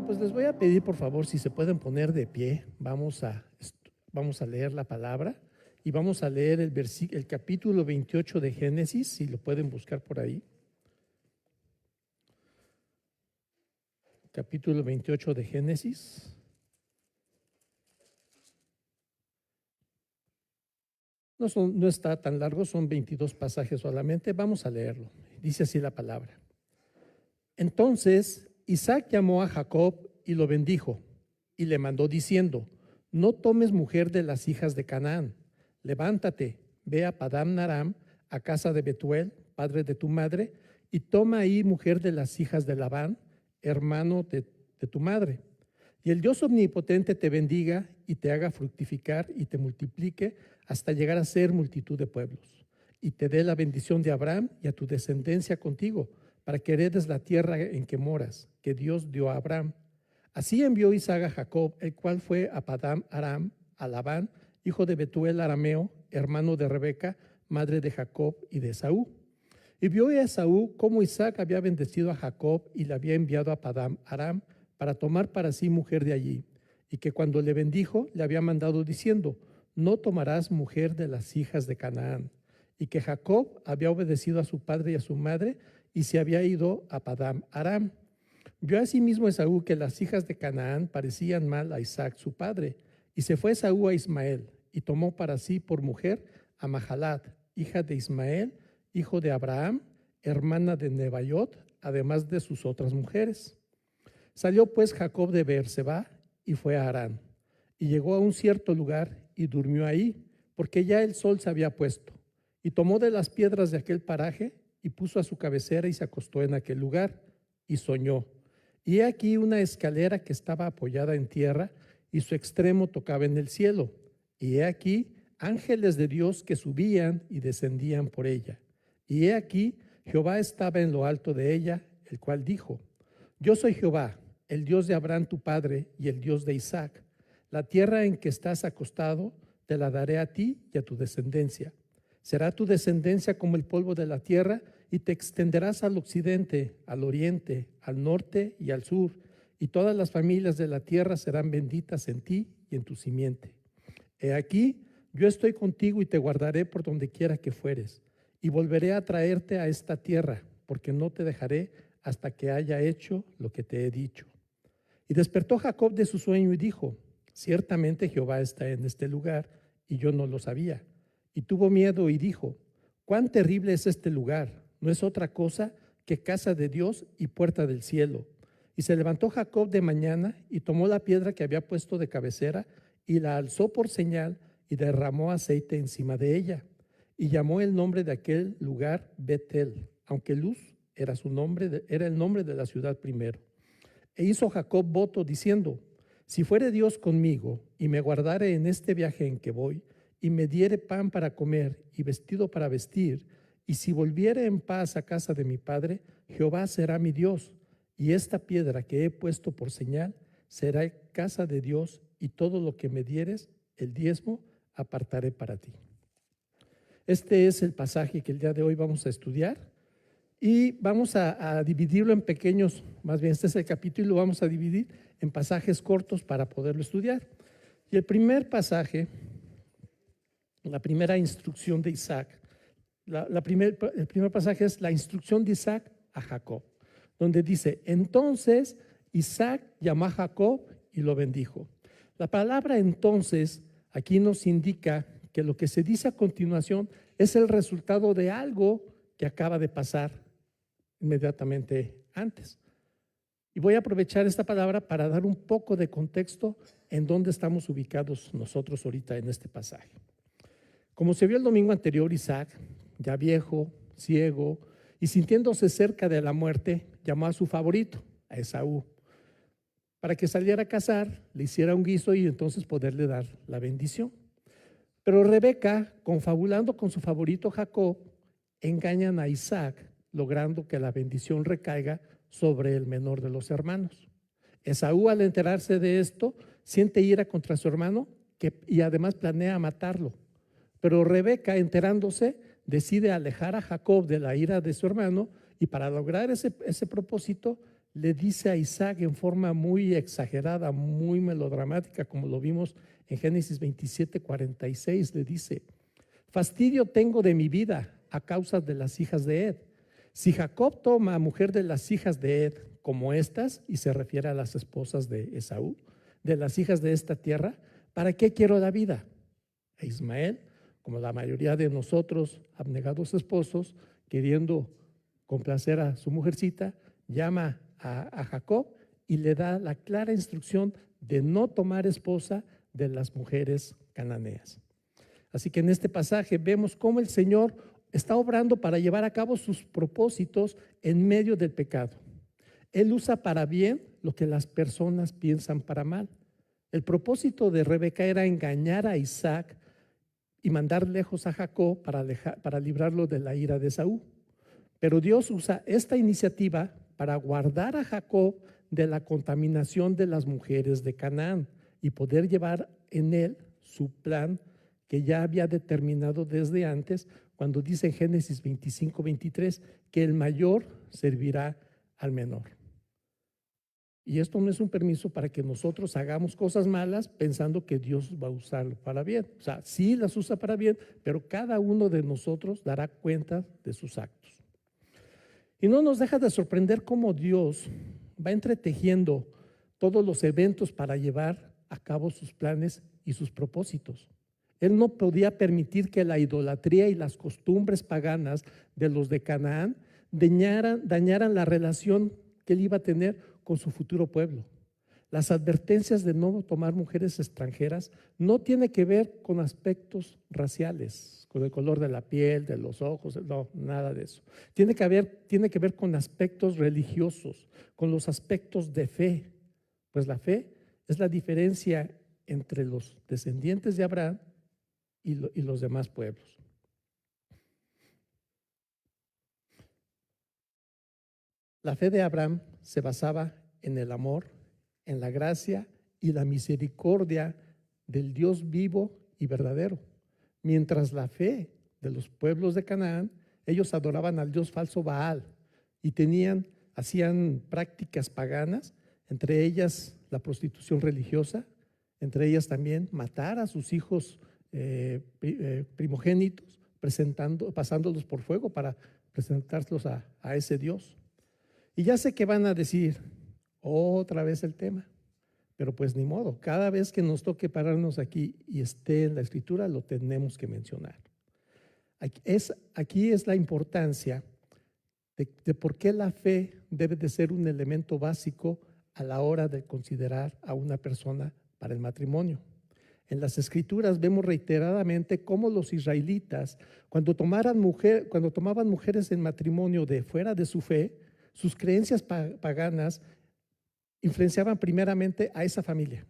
Bueno, pues les voy a pedir por favor si se pueden poner de pie. Vamos a leer la palabra y vamos a leer el capítulo 28 de Génesis, si lo pueden buscar por ahí. Capítulo 28 de Génesis. No está tan largo, son 22 pasajes solamente. Vamos a leerlo. Dice así la palabra. Entonces Isaac llamó a Jacob y lo bendijo y le mandó diciendo: no tomes mujer de las hijas de Canaán. Levántate, ve a Padán Aram, a casa de Betuel, padre de tu madre, y toma ahí mujer de las hijas de Labán, hermano de tu madre. Y el Dios omnipotente te bendiga y te haga fructificar y te multiplique hasta llegar a ser multitud de pueblos. Y te dé la bendición de Abraham y a tu descendencia contigo, para que heredes la tierra en que moras, que Dios dio a Abraham. Así envió Isaac a Jacob, el cual fue a Padán Aram, a Labán, hijo de Betuel arameo, hermano de Rebeca, madre de Jacob y de Esaú. Y vio a Esaú cómo Isaac había bendecido a Jacob y le había enviado a Padán Aram para tomar para sí mujer de allí, y que cuando le bendijo le había mandado diciendo: no tomarás mujer de las hijas de Canaán, y que Jacob había obedecido a su padre y a su madre y se había ido a Padán Aram. Vio asimismo Esaú que las hijas de Canaán parecían mal a Isaac su padre, y se fue Esaú a Ismael y tomó para sí por mujer a Mahalat, hija de Ismael, hijo de Abraham, hermana de Nebaiot, además de sus otras mujeres. Salió pues Jacob de Beerseba y fue a Harán, y llegó a un cierto lugar y durmió ahí, porque ya el sol se había puesto, y tomó de las piedras de aquel paraje y puso a su cabecera y se acostó en aquel lugar y soñó. Y he aquí una escalera que estaba apoyada en tierra y su extremo tocaba en el cielo. Y he aquí ángeles de Dios que subían y descendían por ella. Y he aquí Jehová estaba en lo alto de ella, el cual dijo: yo soy Jehová, el Dios de Abraham tu padre y el Dios de Isaac. La tierra en que estás acostado te la daré a ti y a tu descendencia. Será tu descendencia como el polvo de la tierra, y te extenderás al occidente, al oriente, al norte y al sur, y todas las familias de la tierra serán benditas en ti y en tu simiente. He aquí, yo estoy contigo y te guardaré por donde quiera que fueres, y volveré a traerte a esta tierra, porque no te dejaré hasta que haya hecho lo que te he dicho. Y despertó Jacob de su sueño y dijo: ciertamente Jehová está en este lugar, y yo no lo sabía. Y tuvo miedo y dijo: cuán terrible es este lugar, no es otra cosa que casa de Dios y puerta del cielo. Y se levantó Jacob de mañana y tomó la piedra que había puesto de cabecera y la alzó por señal y derramó aceite encima de ella. Y llamó el nombre de aquel lugar Betel, aunque Luz era el nombre de la ciudad primero. E hizo Jacob voto diciendo: si fuere Dios conmigo y me guardare en este viaje en que voy, y me diere pan para comer y vestido para vestir, y si volviere en paz a casa de mi padre, Jehová será mi Dios, y esta piedra que he puesto por señal será casa de Dios, y todo lo que me dieres, el diezmo, apartaré para ti. Este es el pasaje que el día de hoy vamos a estudiar, y vamos a dividirlo en pequeños, más bien este es el capítulo, y lo vamos a dividir en pasajes cortos para poderlo estudiar. Y el primer pasaje, la primera instrucción de Isaac, el primer pasaje es la instrucción de Isaac a Jacob, donde dice: entonces Isaac llamó a Jacob y lo bendijo. La palabra entonces aquí nos indica que lo que se dice a continuación es el resultado de algo que acaba de pasar inmediatamente antes. Y voy a aprovechar esta palabra para dar un poco de contexto en dónde estamos ubicados nosotros ahorita en este pasaje. Como se vio el domingo anterior, Isaac, ya viejo, ciego y sintiéndose cerca de la muerte, llamó a su favorito, a Esaú, para que saliera a cazar, le hiciera un guiso y entonces poderle dar la bendición. Pero Rebeca, confabulando con su favorito Jacob, engañan a Isaac, logrando que la bendición recaiga sobre el menor de los hermanos. Esaú, al enterarse de esto, siente ira contra su hermano y además planea matarlo. Pero Rebeca, enterándose, decide alejar a Jacob de la ira de su hermano, y para lograr ese propósito le dice a Isaac en forma muy exagerada, muy melodramática, como lo vimos en Génesis 27:46, le dice: fastidio tengo de mi vida a causa de las hijas de Ed. Si Jacob toma a mujer de las hijas de Ed como estas, y se refiere a las esposas de Esaú, de las hijas de esta tierra, ¿para qué quiero la vida? E Ismael, como la mayoría de nosotros, abnegados esposos, queriendo complacer a su mujercita, llama a Jacob y le da la clara instrucción de no tomar esposa de las mujeres cananeas. Así que en este pasaje vemos cómo el Señor está obrando para llevar a cabo sus propósitos en medio del pecado. Él usa para bien lo que las personas piensan para mal. El propósito de Rebeca era engañar a Isaac y mandar lejos a Jacob para librarlo de la ira de Esaú. Pero Dios usa esta iniciativa para guardar a Jacob de la contaminación de las mujeres de Canaán y poder llevar en él su plan que ya había determinado desde antes, cuando dice en Génesis 25:23 que el mayor servirá al menor. Y esto no es un permiso para que nosotros hagamos cosas malas pensando que Dios va a usarlo para bien. O sea, sí las usa para bien, pero cada uno de nosotros dará cuenta de sus actos. Y no nos deja de sorprender cómo Dios va entretejiendo todos los eventos para llevar a cabo sus planes y sus propósitos. Él no podía permitir que la idolatría y las costumbres paganas de los de Canaán dañaran la relación que él iba a tener con su futuro pueblo. Las advertencias de no tomar mujeres extranjeras no tiene que ver con aspectos raciales, con el color de la piel, de los ojos, no, nada de eso. Tiene que ver con aspectos religiosos, con los aspectos de fe. Pues la fe es la diferencia entre los descendientes de Abraham y los demás pueblos. La fe de Abraham se basaba en el amor, en la gracia y la misericordia del Dios vivo y verdadero. Mientras la fe de los pueblos de Canaán, ellos adoraban al Dios falso Baal y hacían prácticas paganas, entre ellas la prostitución religiosa, entre ellas también matar a sus hijos primogénitos, pasándolos por fuego para presentárselos a ese Dios. Y ya sé que van a decir otra vez el tema, pero pues ni modo, cada vez que nos toque pararnos aquí y esté en la escritura, lo tenemos que mencionar. Aquí es la importancia de por qué la fe debe de ser un elemento básico a la hora de considerar a una persona para el matrimonio. En las escrituras vemos reiteradamente cómo los israelitas, cuando tomaban mujeres en matrimonio de fuera de su fe, sus creencias paganas influenciaban primeramente a esa familia,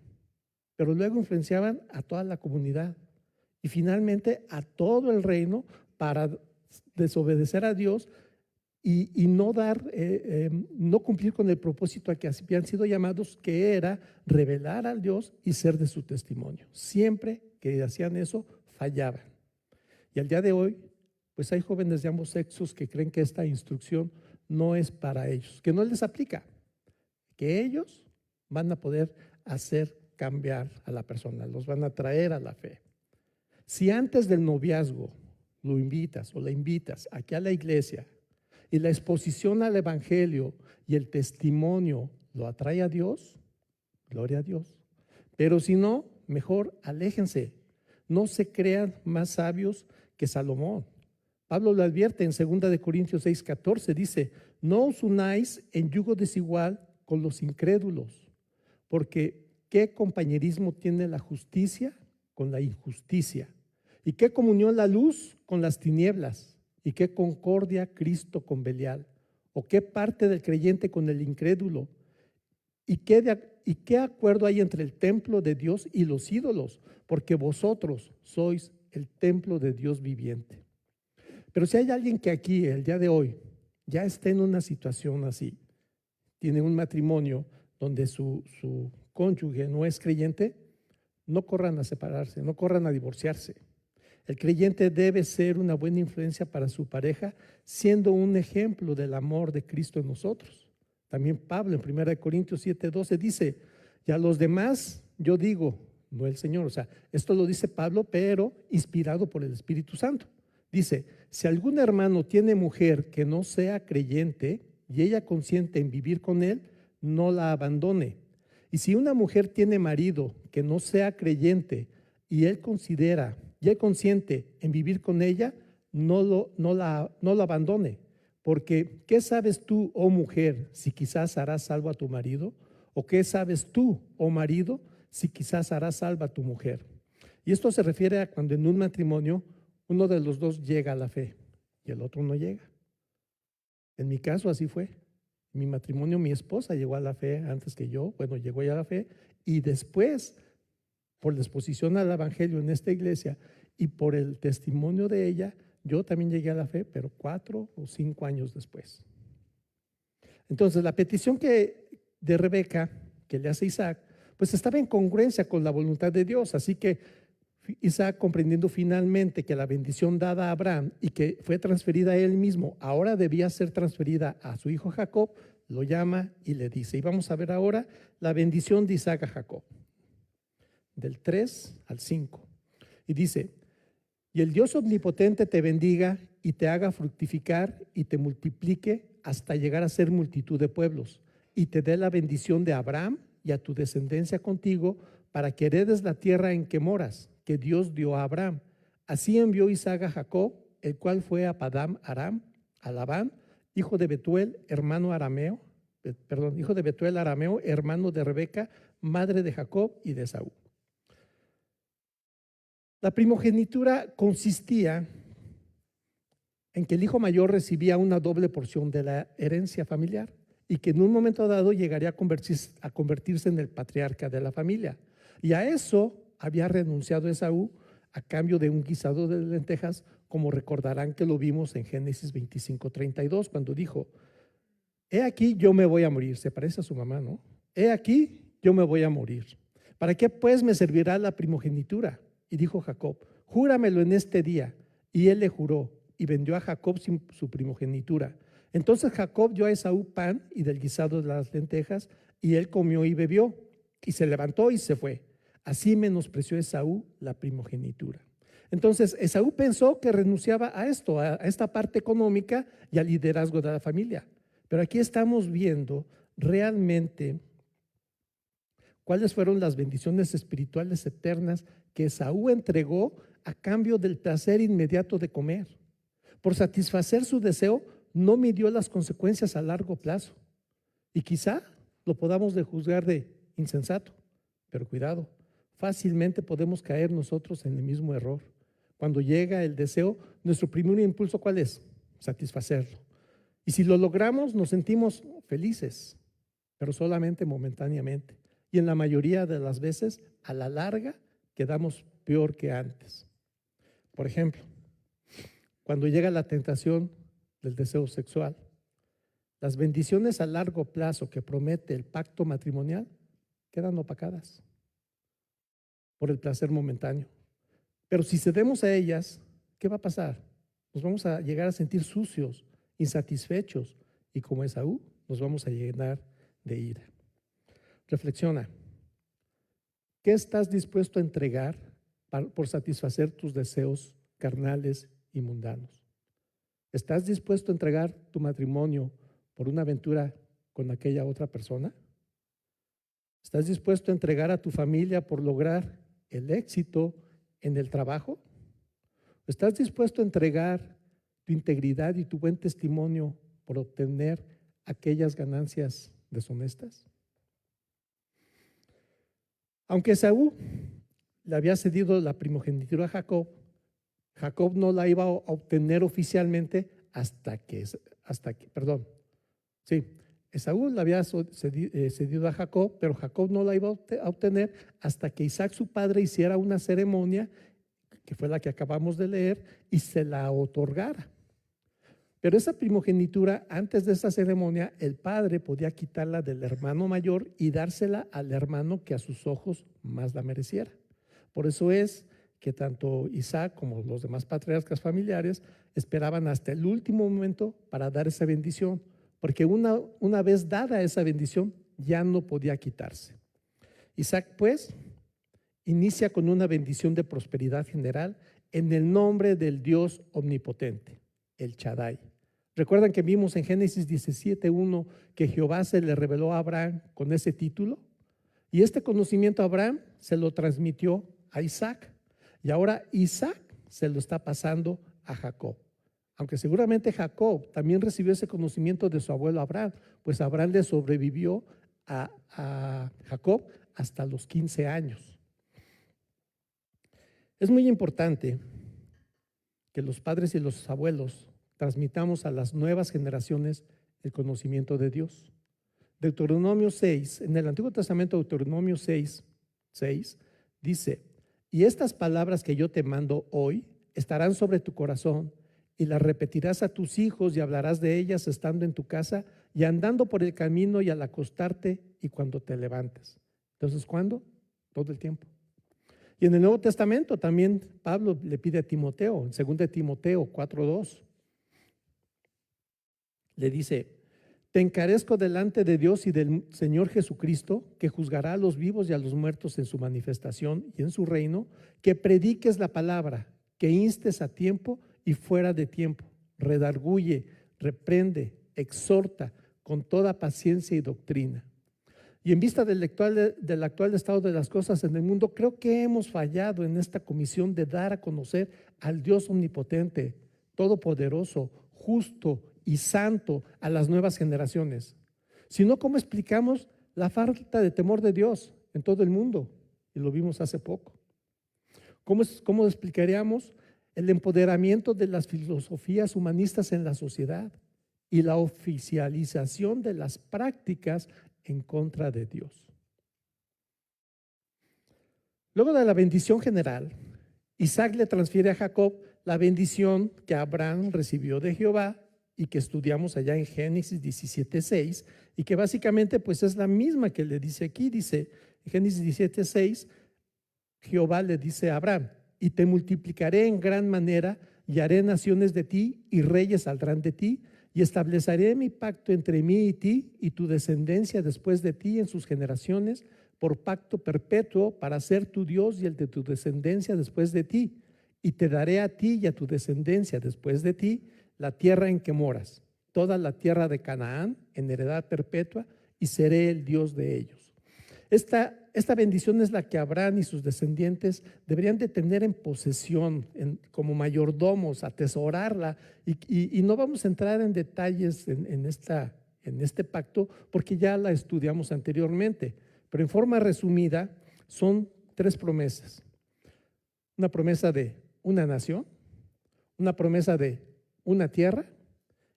pero luego influenciaban a toda la comunidad y finalmente a todo el reino para desobedecer a Dios y no cumplir con el propósito a que habían sido llamados, que era revelar al Dios y ser de su testimonio. Siempre que hacían eso, fallaban. Y al día de hoy, pues hay jóvenes de ambos sexos que creen que esta instrucción no es para ellos, que no les aplica, que ellos van a poder hacer cambiar a la persona, los van a traer a la fe. Si antes del noviazgo lo invitas o la invitas aquí a la iglesia y la exposición al evangelio y el testimonio lo atrae a Dios, gloria a Dios. Pero si no, mejor aléjense, no se crean más sabios que Salomón. Pablo lo advierte en 2 Corintios 6:14, dice: no os unáis en yugo desigual con los incrédulos, porque ¿qué compañerismo tiene la justicia con la injusticia? ¿Y qué comunión la luz con las tinieblas? ¿Y qué concordia Cristo con Belial? ¿O qué parte del creyente con el incrédulo? ¿Y qué acuerdo hay entre el templo de Dios y los ídolos? Porque vosotros sois el templo de Dios viviente. Pero si hay alguien que aquí, el día de hoy, ya está en una situación así, tiene un matrimonio donde su cónyuge no es creyente, no corran a separarse, no corran a divorciarse. El creyente debe ser una buena influencia para su pareja, siendo un ejemplo del amor de Cristo en nosotros. También Pablo en 1 Corintios 7:12 dice, y a los demás yo digo, no el Señor. O sea, esto lo dice Pablo, pero inspirado por el Espíritu Santo. Dice, si algún hermano tiene mujer que no sea creyente y ella consiente en vivir con él, no la abandone. Y si una mujer tiene marido que no sea creyente y él consiente en vivir con ella, no lo abandone. Porque, ¿qué sabes tú, oh mujer, si quizás harás salvo a tu marido? ¿O qué sabes tú, oh marido, si quizás harás salvo a tu mujer? Y esto se refiere a cuando en un matrimonio uno de los dos llega a la fe y el otro no llega. En mi caso así fue. En mi matrimonio mi esposa llegó a la fe antes que yo, bueno, llegó ya a la fe, y después, por la exposición al evangelio en esta iglesia y por el testimonio de ella, yo también llegué a la fe, pero 4 o 5 años después. Entonces, la petición de Rebeca, que le hace Isaac, pues estaba en congruencia con la voluntad de Dios. Así que Isaac, comprendiendo finalmente que la bendición dada a Abraham y que fue transferida a él mismo, ahora debía ser transferida a su hijo Jacob, lo llama y le dice. Y vamos a ver ahora la bendición de Isaac a Jacob, del 3 al 5. Y dice, y el Dios omnipotente te bendiga y te haga fructificar y te multiplique hasta llegar a ser multitud de pueblos, y te dé la bendición de Abraham y a tu descendencia contigo, para que heredes la tierra en que moras, que Dios dio a Abraham. Así envió Isaac a Jacob, el cual fue a Padam Aram, a Labán, hijo de Betuel, hijo de Betuel arameo, hermano de Rebeca, madre de Jacob y de Esaú. La primogenitura consistía en que el hijo mayor recibía una doble porción de la herencia familiar y que en un momento dado llegaría a convertirse en el patriarca de la familia. Y a eso había renunciado Esaú a cambio de un guisado de lentejas, como recordarán que lo vimos en Génesis 25:32, cuando dijo, he aquí yo me voy a morir. Se parece a su mamá, ¿no? He aquí yo me voy a morir. ¿Para qué pues me servirá la primogenitura? Y dijo Jacob, júramelo en este día. Y él le juró y vendió a Jacob su primogenitura. Entonces Jacob dio a Esaú pan y del guisado de las lentejas, y él comió y bebió, y se levantó y se fue. Así menospreció Esaú la primogenitura. Entonces Esaú pensó que renunciaba a esto, a esta parte económica y al liderazgo de la familia. Pero aquí estamos viendo realmente cuáles fueron las bendiciones espirituales eternas que Esaú entregó a cambio del placer inmediato de comer. Por satisfacer su deseo, no midió las consecuencias a largo plazo. Y quizá lo podamos juzgar de insensato, pero cuidado, fácilmente podemos caer nosotros en el mismo error. Cuando llega el deseo, nuestro primer impulso, ¿cuál es? Satisfacerlo. Y si lo logramos, nos sentimos felices, pero solamente momentáneamente. Y en la mayoría de las veces, a la larga, quedamos peor que antes. Por ejemplo, cuando llega la tentación del deseo sexual, las bendiciones a largo plazo que promete el pacto matrimonial quedan opacadas por el placer momentáneo. Pero si cedemos a ellas, ¿qué va a pasar? Nos vamos a llegar a sentir sucios, insatisfechos, y como Esaú, nos vamos a llenar de ira. Reflexiona. ¿Qué estás dispuesto a entregar por satisfacer tus deseos carnales y mundanos? ¿Estás dispuesto a entregar tu matrimonio por una aventura con aquella otra persona? ¿Estás dispuesto a entregar a tu familia por lograr el éxito en el trabajo? ¿Estás dispuesto a entregar tu integridad y tu buen testimonio por obtener aquellas ganancias deshonestas? Aunque Esaú le había cedido la primogenitura a Jacob, Jacob no la iba a obtener oficialmente Esaú la había cedido a Jacob, pero Jacob no la iba a obtener hasta que Isaac, su padre, hiciera una ceremonia, que fue la que acabamos de leer, y se la otorgara. Pero esa primogenitura, antes de esa ceremonia, el padre podía quitarla del hermano mayor y dársela al hermano que a sus ojos más la mereciera. Por eso es que tanto Isaac como los demás patriarcas familiares esperaban hasta el último momento para dar esa bendición, porque una vez dada esa bendición, ya no podía quitarse. Isaac, pues, inicia con una bendición de prosperidad general en el nombre del Dios omnipotente, el Shaddai. ¿Recuerdan que vimos en Génesis 17:1 que Jehová se le reveló a Abraham con ese título? Y este conocimiento a Abraham se lo transmitió a Isaac. Y ahora Isaac se lo está pasando a Jacob. Aunque seguramente Jacob también recibió ese conocimiento de su abuelo Abraham, pues Abraham le sobrevivió a Jacob hasta los 15 años. Es muy importante que los padres y los abuelos transmitamos a las nuevas generaciones el conocimiento de Dios. Deuteronomio 6, en el Antiguo Testamento, Deuteronomio 6 dice: y estas palabras que yo te mando hoy estarán sobre tu corazón, y las repetirás a tus hijos y hablarás de ellas estando en tu casa y andando por el camino y al acostarte y cuando te levantes. Entonces, ¿cuándo? Todo el tiempo. Y en el Nuevo Testamento también Pablo le pide a Timoteo, en 2 Timoteo 4:2, le dice: te encarezco delante de Dios y del Señor Jesucristo, que juzgará a los vivos y a los muertos en su manifestación y en su reino, que prediques la palabra, que instes a tiempo y fuera de tiempo, redarguye, reprende, exhorta con toda paciencia y doctrina. Y en vista del actual estado de las cosas en el mundo, creo que hemos fallado en esta comisión de dar a conocer al Dios omnipotente, todopoderoso, justo y santo a las nuevas generaciones. Si no, ¿cómo explicamos la falta de temor de Dios en todo el mundo? Y lo vimos hace poco. ¿Cómo explicaríamos el empoderamiento de las filosofías humanistas en la sociedad y la oficialización de las prácticas en contra de Dios? Luego de la bendición general, Isaac le transfiere a Jacob la bendición que Abraham recibió de Jehová y que estudiamos allá en Génesis 17:6, y que básicamente pues es la misma que le dice aquí. Dice en Génesis 17:6, Jehová le dice a Abraham: y te multiplicaré en gran manera y haré naciones de ti y reyes saldrán de ti, y estableceré mi pacto entre mí y ti y tu descendencia después de ti en sus generaciones, por pacto perpetuo, para ser tu Dios y el de tu descendencia después de ti. Y te daré a ti y a tu descendencia después de ti la tierra en que moras, toda la tierra de Canaán en heredad perpetua, y seré el Dios de ellos. Esta bendición es la que Abraham y sus descendientes deberían de tener en posesión, como mayordomos, atesorarla, y no vamos a entrar en detalles en este pacto porque ya la estudiamos anteriormente, pero en forma resumida son 3 promesas: una promesa de una nación, una promesa de una tierra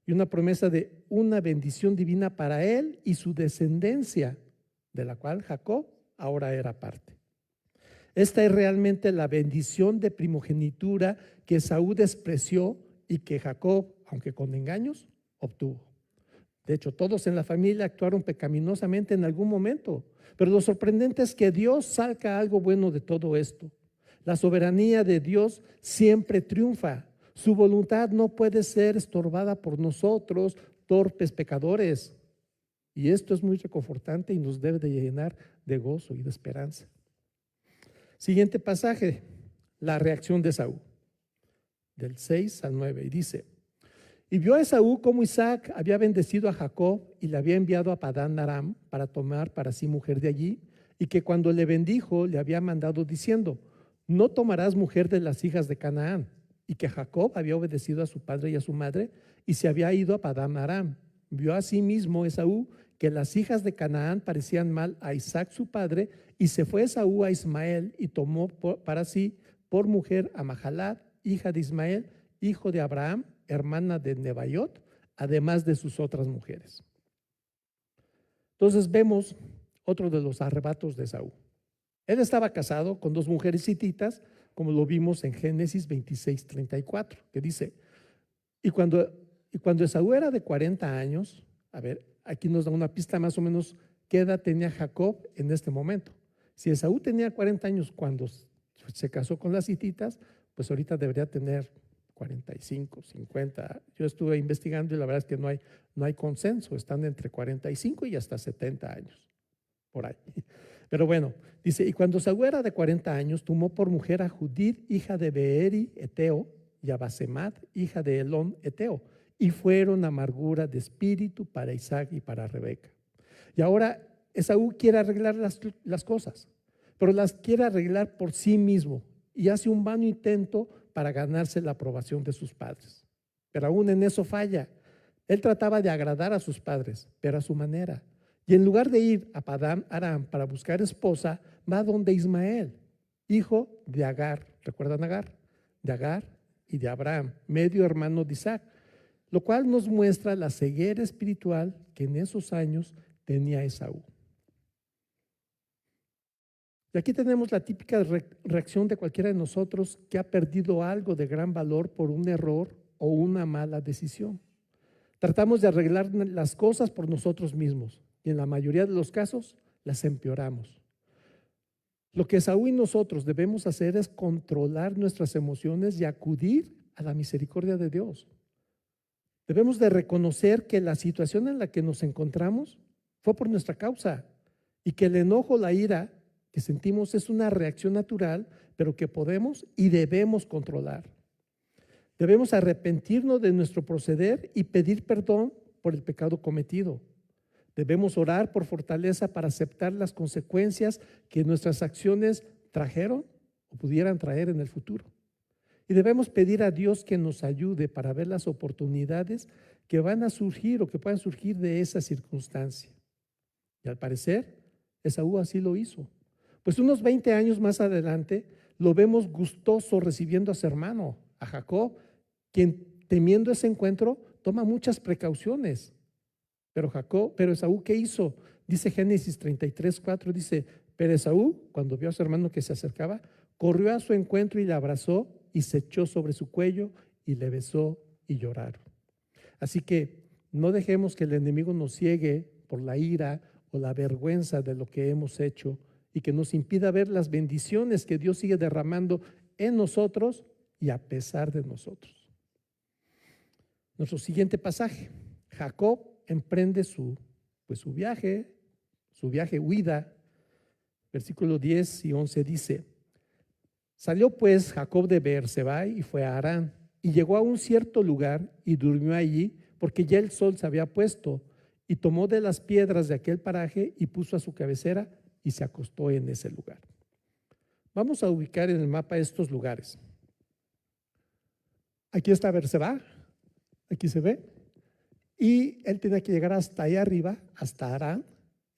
y una promesa de una bendición divina para él y su descendencia, de la cual Jacob ahora era parte. Esta es realmente la bendición de primogenitura que Esaú despreció y que Jacob, aunque con engaños, obtuvo. De hecho, todos en la familia actuaron pecaminosamente en algún momento, pero lo sorprendente es que Dios saca algo bueno de todo esto. La soberanía de Dios siempre triunfa. Su voluntad no puede ser estorbada por nosotros, torpes pecadores. Y esto es muy reconfortante y nos debe de llenar de gozo y de esperanza. Siguiente pasaje, la reacción de Esaú, del 6 al 9, y dice: y vio a Esaú como Isaac había bendecido a Jacob y le había enviado a Padán Aram para tomar para sí mujer de allí, y que cuando le bendijo le había mandado diciendo: no tomarás mujer de las hijas de Canaán, y que Jacob había obedecido a su padre y a su madre y se había ido a Padán Aram. Vio asimismo Esaú que las hijas de Canaán parecían mal a Isaac su padre, y se fue Esaú a Ismael y tomó para sí por mujer a Mahalat, hija de Ismael, hijo de Abraham, hermana de Nebaiot, además de sus otras mujeres. Entonces vemos otro de los arrebatos de Esaú. Él estaba casado con 2 mujeres hititas, como lo vimos en Génesis 26:34, que dice: y cuando Esaú era de 40 años, a ver, aquí nos da una pista más o menos qué edad tenía Jacob en este momento. Si Esaú tenía 40 años cuando se casó con las hititas, pues ahorita debería tener 45, 50. Yo estuve investigando y la verdad es que no hay consenso, están entre 45 y hasta 70 años, por ahí. Pero bueno, dice, y cuando Saúl era de 40 años, tomó por mujer a Judith, hija de Beeri, Eteo, y a Basemat, hija de Elón, Eteo, y fueron amargura de espíritu para Isaac y para Rebeca. Y ahora Esaú quiere arreglar las cosas, pero las quiere arreglar por sí mismo y hace un vano intento para ganarse la aprobación de sus padres. Pero aún en eso falla. Él trataba de agradar a sus padres, pero a su manera. Y en lugar de ir a Padán Aram para buscar esposa, va donde Ismael, hijo de Agar. ¿Recuerdan Agar? De Agar y de Abraham, medio hermano de Isaac, lo cual nos muestra la ceguera espiritual que en esos años tenía Esaú. Y aquí tenemos la típica reacción de cualquiera de nosotros que ha perdido algo de gran valor por un error o una mala decisión. Tratamos de arreglar las cosas por nosotros mismos y en la mayoría de los casos las empeoramos. Lo que Esaú y nosotros debemos hacer es controlar nuestras emociones y acudir a la misericordia de Dios. Debemos de reconocer que la situación en la que nos encontramos fue por nuestra causa y que el enojo, la ira que sentimos es una reacción natural, pero que podemos y debemos controlar. Debemos arrepentirnos de nuestro proceder y pedir perdón por el pecado cometido. Debemos orar por fortaleza para aceptar las consecuencias que nuestras acciones trajeron o pudieran traer en el futuro. Y debemos pedir a Dios que nos ayude para ver las oportunidades que van a surgir o que puedan surgir de esa circunstancia. Y al parecer, Esaú así lo hizo. Pues unos 20 años más adelante lo vemos gustoso recibiendo a su hermano, a Jacob, quien temiendo ese encuentro toma muchas precauciones. Pero Esaú, ¿qué hizo? Dice Génesis 33:4, dice, pero Esaú, cuando vio a su hermano que se acercaba, corrió a su encuentro y le abrazó y se echó sobre su cuello y le besó y lloraron. Así que no dejemos que el enemigo nos ciegue por la ira o la vergüenza de lo que hemos hecho y que nos impida ver las bendiciones que Dios sigue derramando en nosotros y a pesar de nosotros. Nuestro siguiente pasaje, Jacob emprende su viaje huida. Versículos 10 y 11 dice, salió pues Jacob de Beerseba y fue a Harán y llegó a un cierto lugar y durmió allí porque ya el sol se había puesto y tomó de las piedras de aquel paraje y puso a su cabecera y se acostó en ese lugar. Vamos a ubicar en el mapa estos lugares. Aquí está Beerseba, aquí se ve, y él tenía que llegar hasta allá arriba, hasta Harán,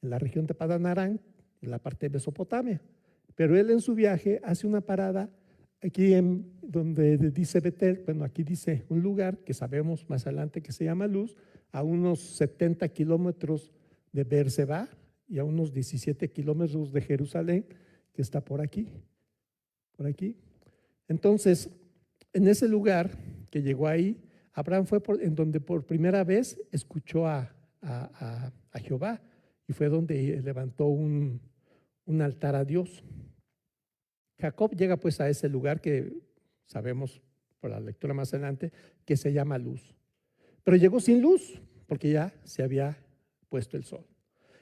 en la región de Padán Aram, en la parte de Mesopotamia. Pero él en su viaje hace una parada aquí en donde dice Betel, bueno, aquí dice un lugar que sabemos más adelante que se llama Luz, a unos 70 kilómetros de Beerseba y a unos 17 kilómetros de Jerusalén, que está por aquí. Entonces, en ese lugar que llegó ahí, Abraham fue en donde por primera vez escuchó a Jehová y fue donde levantó un altar a Dios. Jacob llega pues a ese lugar que sabemos por la lectura más adelante que se llama Luz. Pero llegó sin luz porque ya se había puesto el sol.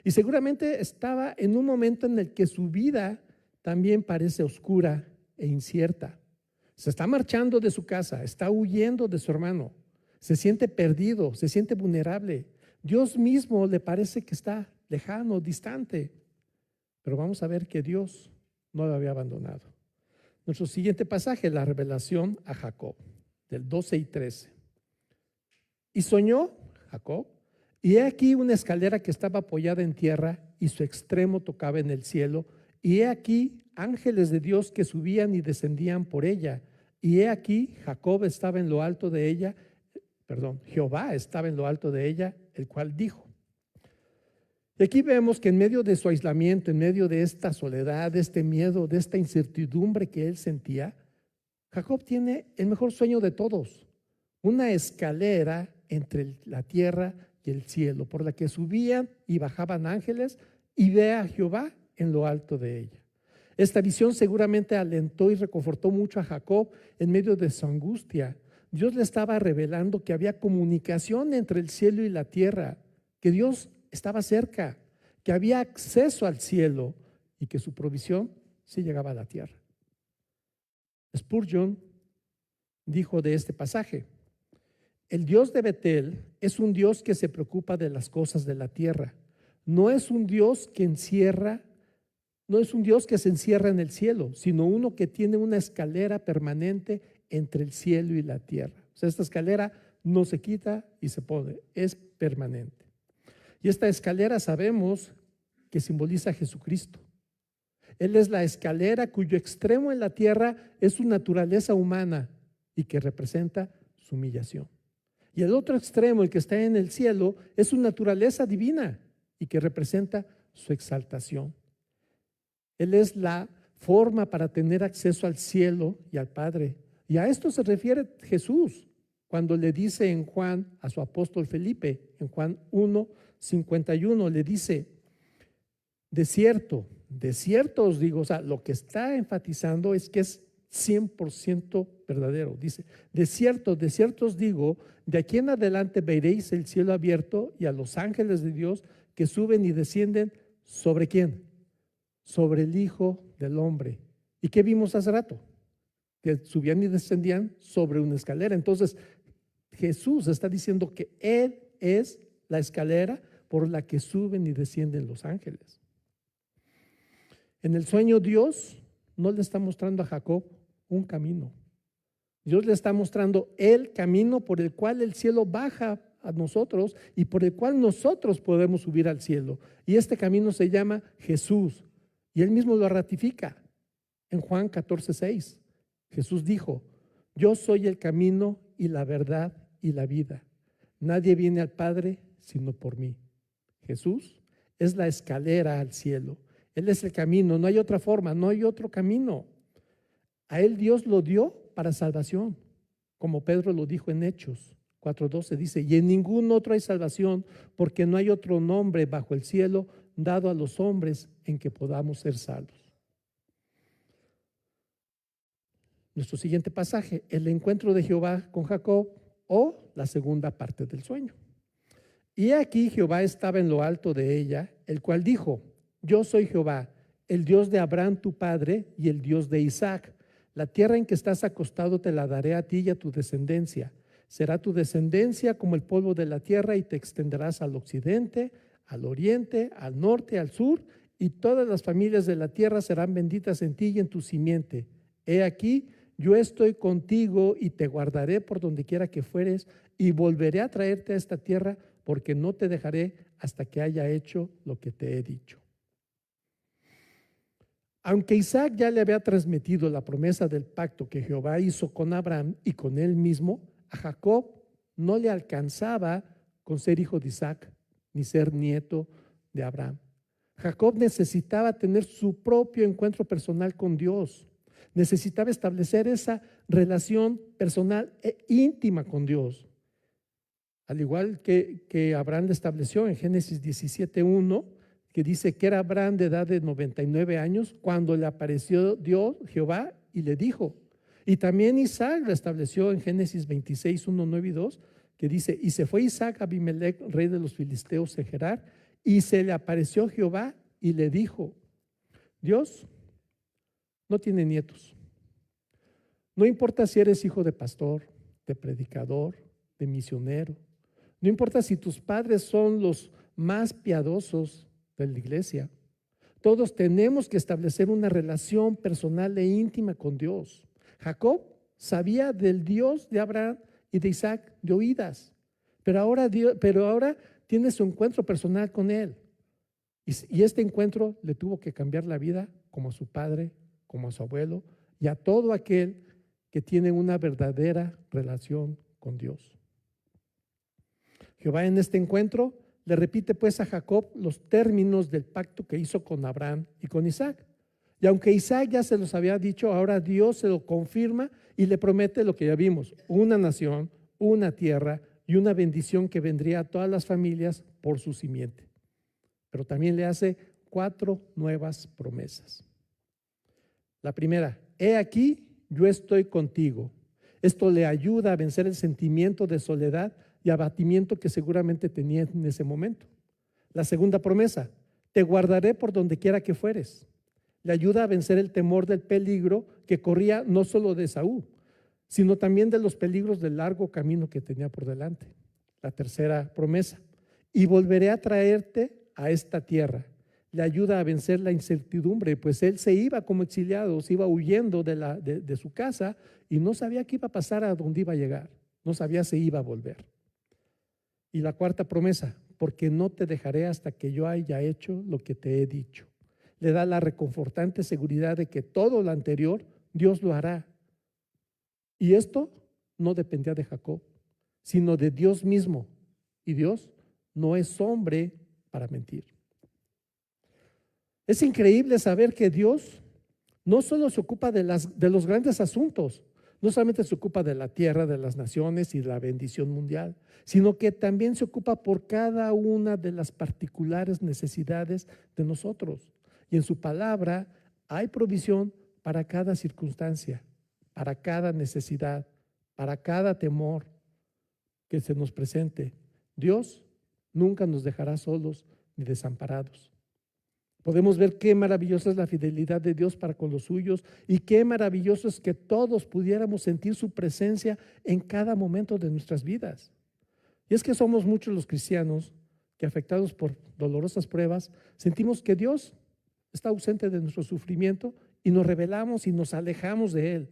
Y seguramente estaba en un momento en el que su vida también parece oscura e incierta. Se está marchando de su casa, está huyendo de su hermano, se siente perdido, se siente vulnerable. Dios mismo le parece que está lejano, distante. Pero vamos a ver que Dios no lo había abandonado. Nuestro siguiente pasaje, la revelación a Jacob, del 12 y 13. Y soñó Jacob, y he aquí una escalera que estaba apoyada en tierra y su extremo tocaba en el cielo, y he aquí ángeles de Dios que subían y descendían por ella, y he aquí Jehová estaba en lo alto de ella, el cual dijo. Y aquí vemos que en medio de su aislamiento, en medio de esta soledad, de este miedo, de esta incertidumbre que él sentía, Jacob tiene el mejor sueño de todos, una escalera entre la tierra y el cielo, por la que subían y bajaban ángeles, y ve a Jehová en lo alto de ella. Esta visión seguramente alentó y reconfortó mucho a Jacob en medio de su angustia, Dios le estaba revelando que había comunicación entre el cielo y la tierra, que Dios estaba cerca, que había acceso al cielo y que su provisión sí llegaba a la tierra. Spurgeon dijo de este pasaje: el Dios de Betel es un Dios que se preocupa de las cosas de la tierra. No es un Dios que encierra, no es un Dios que se encierra en el cielo, sino uno que tiene una escalera permanente entre el cielo y la tierra. O sea, esta escalera no se quita y se pone, es permanente. Y esta escalera sabemos que simboliza a Jesucristo. Él es la escalera cuyo extremo en la tierra es su naturaleza humana y que representa su humillación. Y el otro extremo, el que está en el cielo, es su naturaleza divina y que representa su exaltación. Él es la forma para tener acceso al cielo y al Padre. Y a esto se refiere Jesús cuando le dice en Juan a su apóstol Felipe, en Juan 1:51, le dice: de cierto os digo, o sea, lo que está enfatizando es que es 100% verdadero. Dice: de cierto os digo, de aquí en adelante veréis el cielo abierto y a los ángeles de Dios que suben y descienden. ¿Sobre quién? Sobre el Hijo del Hombre. ¿Y qué vimos hace rato? Que subían y descendían sobre una escalera. Entonces, Jesús está diciendo que Él es la escalera por la que suben y descienden los ángeles. En el sueño, Dios no le está mostrando a Jacob un camino. Dios le está mostrando el camino por el cual el cielo baja a nosotros y por el cual nosotros podemos subir al cielo. Y este camino se llama Jesús. Y Él mismo lo ratifica en Juan 14:6. Jesús dijo: yo soy el camino y la verdad y la vida. Nadie viene al Padre sino por mí. Jesús es la escalera al cielo. Él es el camino, no hay otra forma, no hay otro camino. A Él Dios lo dio para salvación, como Pedro lo dijo en Hechos 4:12, dice: y en ningún otro hay salvación, porque no hay otro nombre bajo el cielo dado a los hombres en que podamos ser salvos. Nuestro siguiente pasaje, el encuentro de Jehová con Jacob, o la segunda parte del sueño. Y aquí Jehová estaba en lo alto de ella, el cual dijo: yo soy Jehová, el Dios de Abraham tu padre y el Dios de Isaac. La tierra en que estás acostado te la daré a ti y a tu descendencia. Será tu descendencia como el polvo de la tierra y te extenderás al occidente, al oriente, al norte, al sur, y todas las familias de la tierra serán benditas en ti y en tu simiente. He aquí, yo estoy contigo y te guardaré por donde quiera que fueres y volveré a traerte a esta tierra, porque no te dejaré hasta que haya hecho lo que te he dicho. Aunque Isaac ya le había transmitido la promesa del pacto que Jehová hizo con Abraham y con él mismo, a Jacob no le alcanzaba con ser hijo de Isaac ni ser nieto de Abraham. Jacob necesitaba tener su propio encuentro personal con Dios. Necesitaba establecer esa relación personal e íntima con Dios. Al igual que Abraham le estableció en Génesis 17:1, que dice que era Abraham de edad de 99 años cuando le apareció Dios, Jehová, y le dijo. Y también Isaac lo estableció en Génesis 26:1, 9 y 2, que dice: y se fue Isaac a Abimelech, rey de los filisteos, en Gerar, y se le apareció Jehová y le dijo. Dios no tiene nietos. No importa si eres hijo de pastor, de predicador, de misionero. No importa si tus padres son los más piadosos de la iglesia. Todos tenemos que establecer una relación personal e íntima con Dios. Jacob sabía del Dios de Abraham y de Isaac de oídas, pero ahora tiene su encuentro personal con él. Y este encuentro le tuvo que cambiar la vida, como a su padre, como a su abuelo y a todo aquel que tiene una verdadera relación con Dios. Jehová en este encuentro le repite pues a Jacob los términos del pacto que hizo con Abraham y con Isaac. Y aunque Isaac ya se los había dicho, ahora Dios se lo confirma y le promete lo que ya vimos: una nación, una tierra y una bendición que vendría a todas las familias por su simiente. Pero también le hace 4 nuevas promesas. La primera: he aquí, yo estoy contigo. Esto le ayuda a vencer el sentimiento de soledad y abatimiento que seguramente tenía en ese momento. La segunda promesa, te guardaré por donde quiera que fueres. Le ayuda a vencer el temor del peligro que corría no solo de Esaú, sino también de los peligros del largo camino que tenía por delante. La tercera promesa, y volveré a traerte a esta tierra. Le ayuda a vencer la incertidumbre, pues él se iba como exiliado, se iba huyendo de su casa y no sabía qué iba a pasar, a dónde iba a llegar, no sabía si iba a volver. Y la cuarta promesa, porque no te dejaré hasta que yo haya hecho lo que te he dicho. Le da la reconfortante seguridad de que todo lo anterior Dios lo hará. Y esto no dependía de Jacob, sino de Dios mismo. Y Dios no es hombre para mentir. Es increíble saber que Dios no solo se ocupa de los grandes asuntos, no solamente se ocupa de la tierra, de las naciones y de la bendición mundial, sino que también se ocupa por cada una de las particulares necesidades de nosotros. Y en su palabra hay provisión para cada circunstancia, para cada necesidad, para cada temor que se nos presente. Dios nunca nos dejará solos ni desamparados. Podemos ver qué maravillosa es la fidelidad de Dios para con los suyos y qué maravilloso es que todos pudiéramos sentir su presencia en cada momento de nuestras vidas. Y es que somos muchos los cristianos que, afectados por dolorosas pruebas, sentimos que Dios está ausente de nuestro sufrimiento y nos rebelamos y nos alejamos de Él.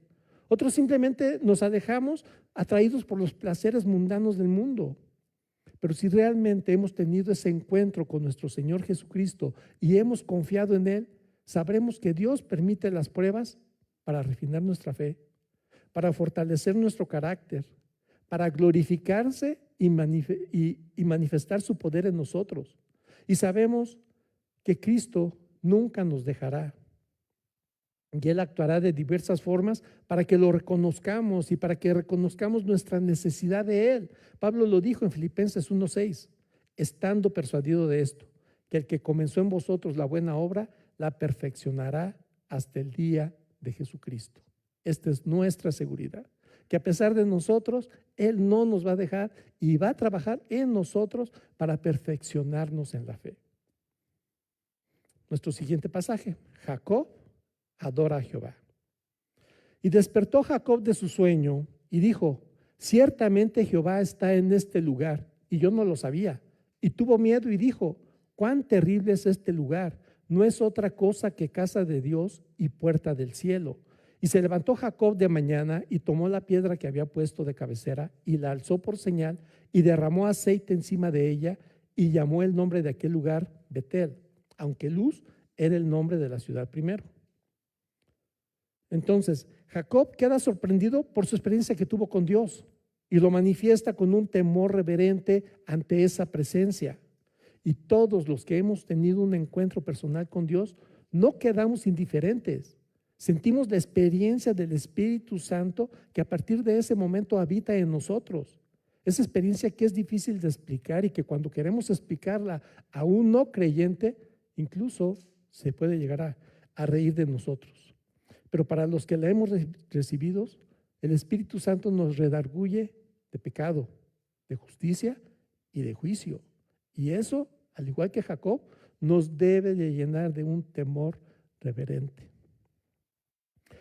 Otros simplemente nos alejamos atraídos por los placeres mundanos del mundo. Pero si realmente hemos tenido ese encuentro con nuestro Señor Jesucristo y hemos confiado en Él, sabremos que Dios permite las pruebas para refinar nuestra fe, para fortalecer nuestro carácter, para glorificarse y manifestar su poder en nosotros. Y sabemos que Cristo nunca nos dejará. Y Él actuará de diversas formas para que lo reconozcamos y para que reconozcamos nuestra necesidad de Él. Pablo lo dijo en Filipenses 1:6, estando persuadido de esto, que el que comenzó en vosotros la buena obra, la perfeccionará hasta el día de Jesucristo. Esta es nuestra seguridad, que a pesar de nosotros, Él no nos va a dejar y va a trabajar en nosotros para perfeccionarnos en la fe. Nuestro siguiente pasaje, Jacob adora a Jehová. Y despertó Jacob de su sueño y dijo, ciertamente Jehová está en este lugar, y yo no lo sabía. Y tuvo miedo y dijo, cuán terrible es este lugar, no es otra cosa que casa de Dios y puerta del cielo. Y se levantó Jacob de mañana y tomó la piedra que había puesto de cabecera y la alzó por señal y derramó aceite encima de ella y llamó el nombre de aquel lugar Betel, aunque Luz era el nombre de la ciudad primero. Entonces, Jacob queda sorprendido por su experiencia que tuvo con Dios y lo manifiesta con un temor reverente ante esa presencia. Y todos los que hemos tenido un encuentro personal con Dios no quedamos indiferentes. Sentimos la experiencia del Espíritu Santo que a partir de ese momento habita en nosotros. Esa experiencia que es difícil de explicar y que cuando queremos explicarla a un no creyente, incluso se puede llegar a reír de nosotros. Pero para los que la hemos recibido, el Espíritu Santo nos redarguye de pecado, de justicia y de juicio. Y eso, al igual que Jacob, nos debe de llenar de un temor reverente.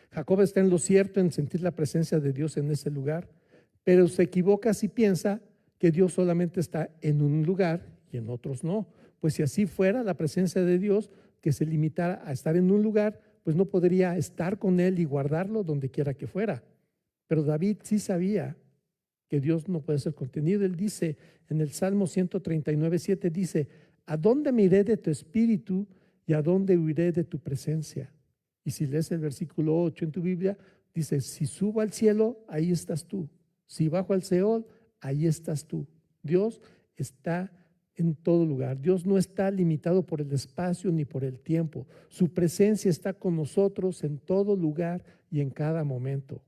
Jacob está en lo cierto en sentir la presencia de Dios en ese lugar, pero se equivoca si piensa que Dios solamente está en un lugar y en otros no. Pues si así fuera, la presencia de Dios, que se limitara a estar en un lugar, pues no podría estar con Él y guardarlo donde quiera que fuera. Pero David sí sabía que Dios no puede ser contenido. Él dice en el Salmo 139:7, dice, ¿a dónde me iré de tu espíritu y a dónde huiré de tu presencia? Y si lees el versículo 8 en tu Biblia, dice, si subo al cielo, ahí estás tú. Si bajo al Seol, ahí estás tú. Dios está en todo lugar. Dios no está limitado por el espacio ni por el tiempo. Su presencia está con nosotros en todo lugar y en cada momento.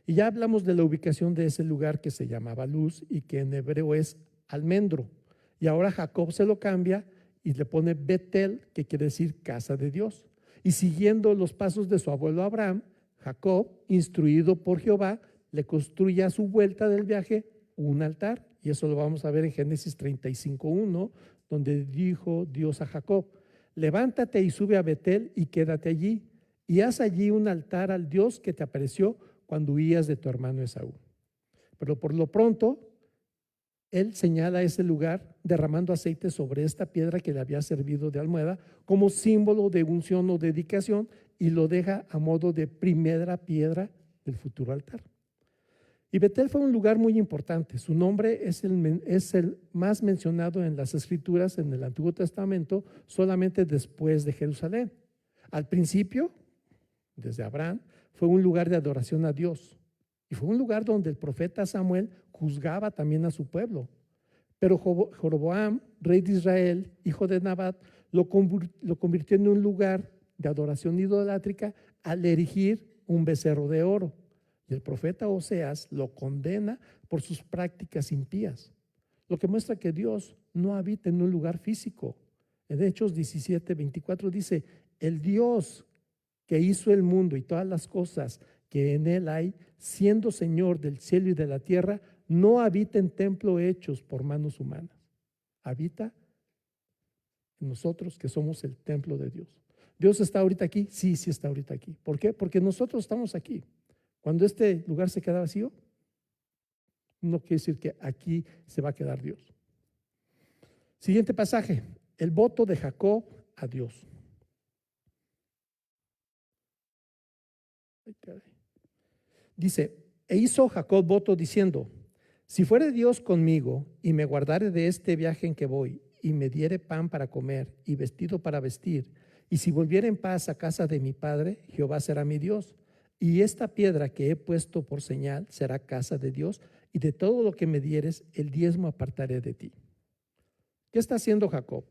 Y ya hablamos de la ubicación de ese lugar que se llamaba Luz y que en hebreo es almendro. Y ahora Jacob se lo cambia y le pone Betel, que quiere decir casa de Dios. Y siguiendo los pasos de su abuelo Abraham, Jacob, instruido por Jehová, le construye a su vuelta del viaje un altar. Y eso lo vamos a ver en Génesis 35:1, donde dijo Dios a Jacob: levántate y sube a Betel y quédate allí, y haz allí un altar al Dios que te apareció cuando huías de tu hermano Esaú. Pero por lo pronto, él señala ese lugar derramando aceite sobre esta piedra que le había servido de almohada como símbolo de unción o dedicación, y lo deja a modo de primera piedra del futuro altar. Y Betel fue un lugar muy importante. Su nombre es el más mencionado en las Escrituras en el Antiguo Testamento, solamente después de Jerusalén. Al principio, desde Abraham, fue un lugar de adoración a Dios. Y fue un lugar donde el profeta Samuel juzgaba también a su pueblo. Pero Jeroboam, rey de Israel, hijo de Nabat, lo convirtió en un lugar de adoración idolátrica al erigir un becerro de oro. Y el profeta Oseas lo condena por sus prácticas impías, lo que muestra que Dios no habita en un lugar físico. En Hechos 17:24 dice: el Dios que hizo el mundo y todas las cosas que en él hay, siendo Señor del cielo y de la tierra, no habita en templos hechos por manos humanas. Habita en nosotros, que somos el templo de Dios. ¿Dios está ahorita aquí? Sí, sí está ahorita aquí. ¿Por qué? Porque nosotros estamos aquí. Cuando este lugar se queda vacío, no quiere decir que aquí se va a quedar Dios. Siguiente pasaje: el voto de Jacob a Dios. Dice: e hizo Jacob voto diciendo: si fuere Dios conmigo y me guardare de este viaje en que voy, y me diere pan para comer y vestido para vestir, y si volviere en paz a casa de mi padre, Jehová será mi Dios, y esta piedra que he puesto por señal será casa de Dios, y de todo lo que me dieres, el diezmo apartaré de ti. ¿Qué está haciendo Jacob?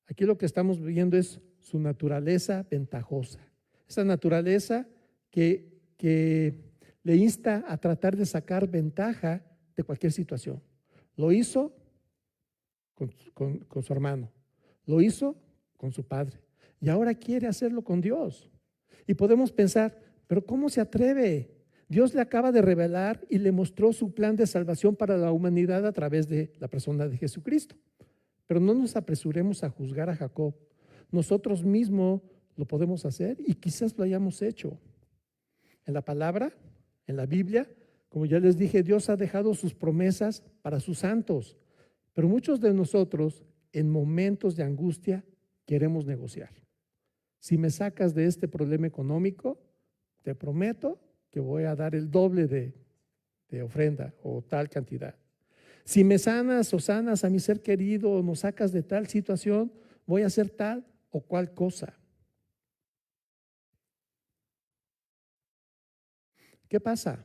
Aquí lo que estamos viendo es su naturaleza ventajosa, esa naturaleza que le insta a tratar de sacar ventaja de cualquier situación. Lo hizo con su hermano, lo hizo con su padre, y ahora quiere hacerlo con Dios. Y podemos pensar: pero ¿cómo se atreve? Dios le acaba de revelar y le mostró su plan de salvación para la humanidad a través de la persona de Jesucristo. Pero no nos apresuremos a juzgar a Jacob. Nosotros mismos lo podemos hacer y quizás lo hayamos hecho. En la palabra, en la Biblia, como ya les dije, Dios ha dejado sus promesas para sus santos. Pero muchos de nosotros, en momentos de angustia, queremos negociar. Si me sacas de este problema económico, te prometo que voy a dar el doble de ofrenda o tal cantidad. Si me sanas o sanas a mi ser querido o nos sacas de tal situación, voy a hacer tal o cual cosa. ¿Qué pasa?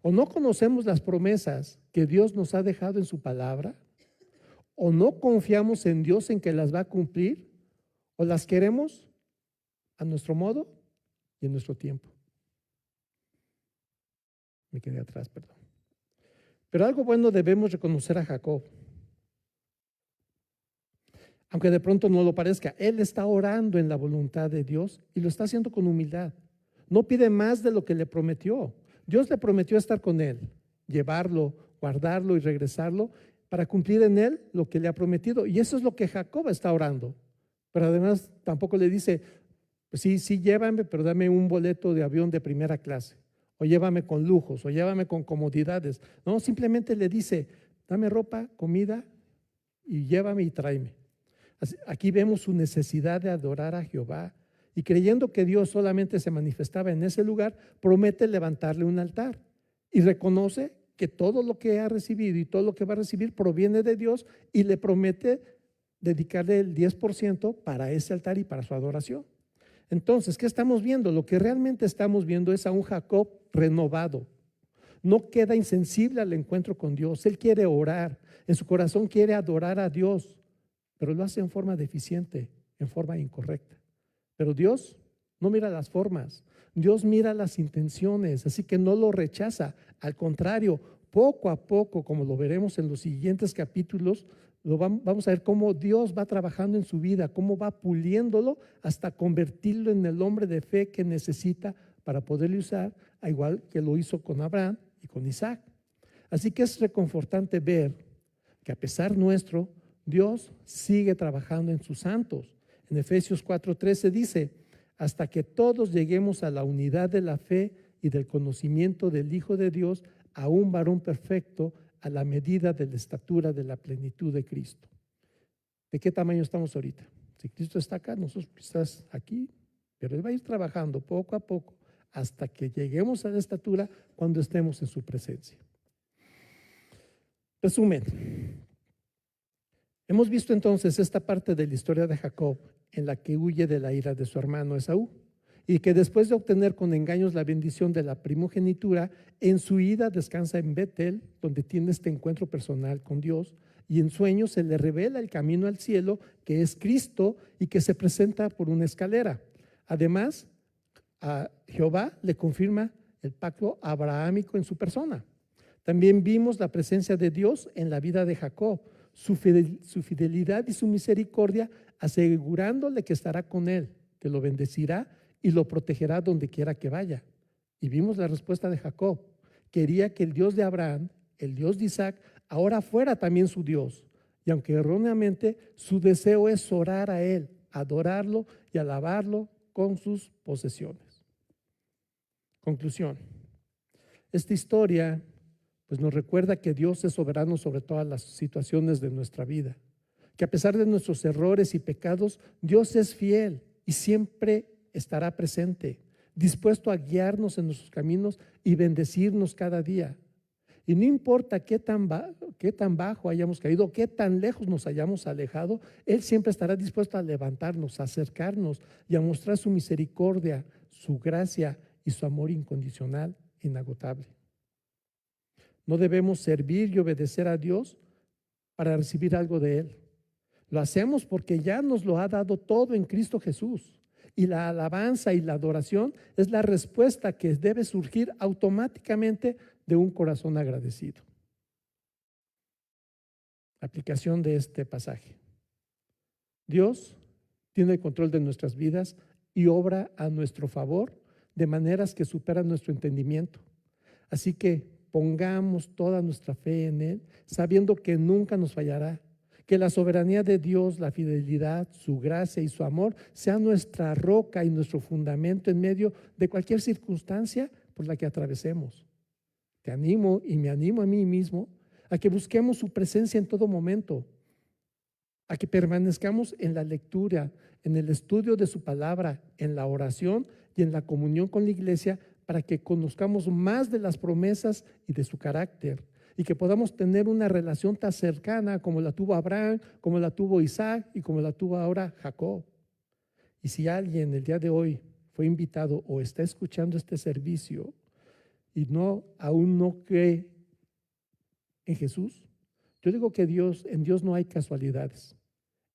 O no conocemos las promesas que Dios nos ha dejado en su palabra, o no confiamos en Dios en que las va a cumplir, o las queremos a nuestro modo y en nuestro tiempo. Me quedé atrás, perdón. Pero algo bueno debemos reconocer a Jacob. Aunque de pronto no lo parezca, él está orando en la voluntad de Dios y lo está haciendo con humildad. No pide más de lo que le prometió. Dios le prometió estar con él, llevarlo, guardarlo y regresarlo para cumplir en él lo que le ha prometido. Y eso es lo que Jacob está orando. Pero además tampoco le dice: pues sí, llévame, pero dame un boleto de avión de primera clase, o llévame con lujos, o llévame con comodidades. No, simplemente le dice: dame ropa, comida, y llévame y tráeme. Aquí vemos su necesidad de adorar a Jehová, y creyendo que Dios solamente se manifestaba en ese lugar, promete levantarle un altar y reconoce que todo lo que ha recibido y todo lo que va a recibir proviene de Dios, y le promete dedicarle el 10% para ese altar y para su adoración. Entonces, ¿qué estamos viendo? Lo que realmente estamos viendo es a un Jacob renovado. No queda insensible al encuentro con Dios. Él quiere orar, en su corazón quiere adorar a Dios, pero lo hace en forma deficiente, en forma incorrecta. Pero Dios no mira las formas, Dios mira las intenciones, así que no lo rechaza. Al contrario, poco a poco, como lo veremos en los siguientes capítulos, vamos a ver cómo Dios va trabajando en su vida, cómo va puliéndolo hasta convertirlo en el hombre de fe que necesita para poderle usar, a igual que lo hizo con Abraham y con Isaac. Así que es reconfortante ver que a pesar nuestro, Dios sigue trabajando en sus santos. En Efesios 4:13 dice, hasta que todos lleguemos a la unidad de la fe y del conocimiento del Hijo de Dios, a un varón perfecto, a la medida de la estatura de la plenitud de Cristo. ¿De qué tamaño estamos ahorita? Si Cristo está acá, nosotros quizás aquí, pero Él va a ir trabajando poco a poco hasta que lleguemos a la estatura cuando estemos en su presencia. Resumen. Hemos visto entonces esta parte de la historia de Jacob en la que huye de la ira de su hermano Esaú y que después de obtener con engaños la bendición de la primogenitura, en su ida descansa en Betel, donde tiene este encuentro personal con Dios, y en sueños se le revela el camino al cielo, que es Cristo y que se presenta por una escalera. Además, a Jehová le confirma el pacto abrahámico en su persona. También vimos la presencia de Dios en la vida de Jacob, su fidelidad y su misericordia, asegurándole que estará con él, que lo bendecirá y lo protegerá donde quiera que vaya. Y vimos la respuesta de Jacob. Quería que el Dios de Abraham, el Dios de Isaac, ahora fuera también su Dios. Y aunque erróneamente, su deseo es orar a él, adorarlo y alabarlo con sus posesiones. Conclusión. Esta historia pues nos recuerda que Dios es soberano sobre todas las situaciones de nuestra vida, que a pesar de nuestros errores y pecados, Dios es fiel y siempre estará presente, dispuesto a guiarnos en nuestros caminos y bendecirnos cada día. Y no importa qué tan bajo hayamos caído, qué tan lejos nos hayamos alejado, Él siempre estará dispuesto a levantarnos, a acercarnos y a mostrar su misericordia, su gracia y su amor incondicional, inagotable. No debemos servir y obedecer a Dios para recibir algo de Él. Lo hacemos porque ya nos lo ha dado todo en Cristo Jesús. Y la alabanza y la adoración es la respuesta que debe surgir automáticamente de un corazón agradecido. Aplicación de este pasaje. Dios tiene el control de nuestras vidas y obra a nuestro favor de maneras que superan nuestro entendimiento. Así que pongamos toda nuestra fe en Él, sabiendo que nunca nos fallará, que la soberanía de Dios, la fidelidad, su gracia y su amor sean nuestra roca y nuestro fundamento en medio de cualquier circunstancia por la que atravesemos. Te animo y me animo a mí mismo a que busquemos su presencia en todo momento, a que permanezcamos en la lectura, en el estudio de su palabra, en la oración y en la comunión con la iglesia, para que conozcamos más de las promesas y de su carácter y que podamos tener una relación tan cercana como la tuvo Abraham, como la tuvo Isaac y como la tuvo ahora Jacob. Y si alguien el día de hoy fue invitado o está escuchando este servicio y aún no cree en Jesús, yo digo que en Dios no hay casualidades.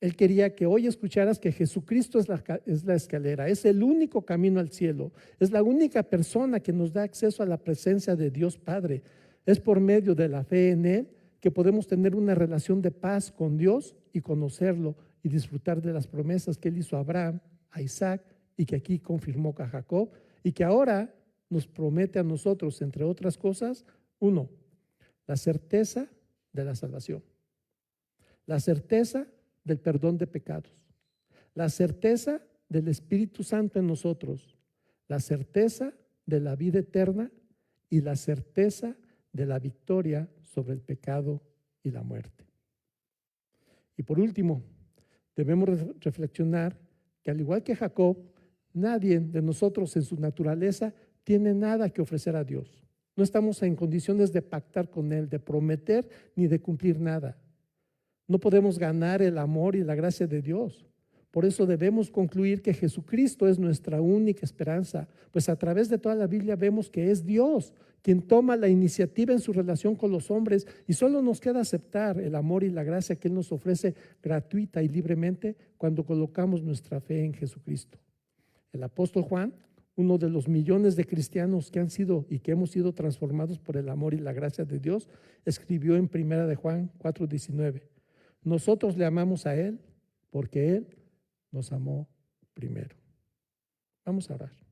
Él quería que hoy escucharas que Jesucristo es la escalera, es el único camino al cielo, es la única persona que nos da acceso a la presencia de Dios Padre. Es por medio de la fe en Él que podemos tener una relación de paz con Dios y conocerlo y disfrutar de las promesas que Él hizo a Abraham, a Isaac y que aquí confirmó a Jacob y que ahora nos promete a nosotros, entre otras cosas, uno, la certeza de la salvación, la certeza del perdón de pecados, la certeza del Espíritu Santo en nosotros, la certeza de la vida eterna y la certeza de la victoria sobre el pecado y la muerte. Y por último, debemos reflexionar que al igual que Jacob, nadie de nosotros en su naturaleza tiene nada que ofrecer a Dios. No estamos en condiciones de pactar con Él, de prometer ni de cumplir nada. No podemos ganar el amor y la gracia de Dios. Por eso debemos concluir que Jesucristo es nuestra única esperanza, pues a través de toda la Biblia vemos que es Dios quien toma la iniciativa en su relación con los hombres y solo nos queda aceptar el amor y la gracia que Él nos ofrece gratuita y libremente cuando colocamos nuestra fe en Jesucristo. El apóstol Juan, uno de los millones de cristianos que han sido y que hemos sido transformados por el amor y la gracia de Dios, escribió en 1 de Juan 4:19. Nosotros le amamos a Él porque Él nos amó primero. Vamos a orar.